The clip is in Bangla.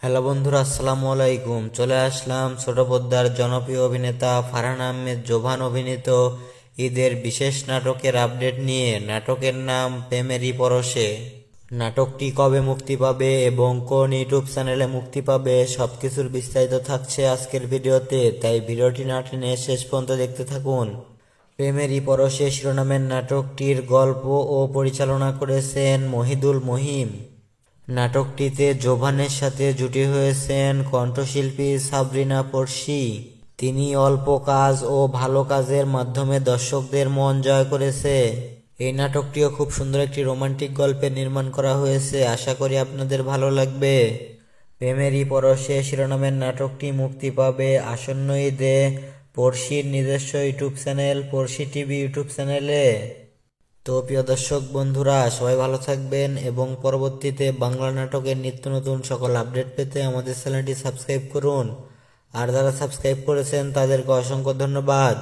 হ্যালো বন্ধুরা, আসসালামু আলাইকুম। চলে আসলাম ছোট পর্দার জনপ্রিয় অভিনেতা ফারহান আহমেদ জোভান অভিনীত ঈদের বিশেষ নাটকের আপডেট নিয়ে। নাটকের নাম প্রেমেরই পরশে। নাটকটি কবে মুক্তি পাবে এবং কোন ইউটিউব চ্যানেলে মুক্তি পাবে সবকিছুর বিস্তারিত থাকছে আজকের ভিডিওতে, তাই ভিডিওটি না টেনে শেষ পর্যন্ত দেখতে থাকুন। প্রেমেরই পরশে শিরোনামের নাটকটির গল্প ও পরিচালনা করেছেন মহিদুল মহিম। নাটকটিতে জোভানের সাথে জুটি হয়েছেন কণ্ঠশিল্পী সাবরিনা পড়শি। তিনি অল্প কাজ ও ভালো কাজের মাধ্যমে দর্শকদের মন জয় করেছে। এই নাটকটিও খুব সুন্দর একটি রোমান্টিক গল্পে নির্মাণ করা হয়েছে, আশা করি আপনাদের ভালো লাগবে। প্রেমেরই পরশে শিরোনামের নাটকটি মুক্তি পাবে আসন্ন ঈদে পড়শির নিজস্ব ইউটিউব চ্যানেল পড়শি টিভি ইউটিউব চ্যানেলে। তো প্রিয় দর্শক বন্ধুরা, সবাই ভালো থাকবেন এবং পরবর্তীতে বাংলা নাটকের নিত্য নতুন সকল আপডেট পেতে আমাদের চ্যানেলটি সাবস্ক্রাইব করুন। আর যারা সাবস্ক্রাইব করেছেন তাদেরকে অসংখ্য ধন্যবাদ।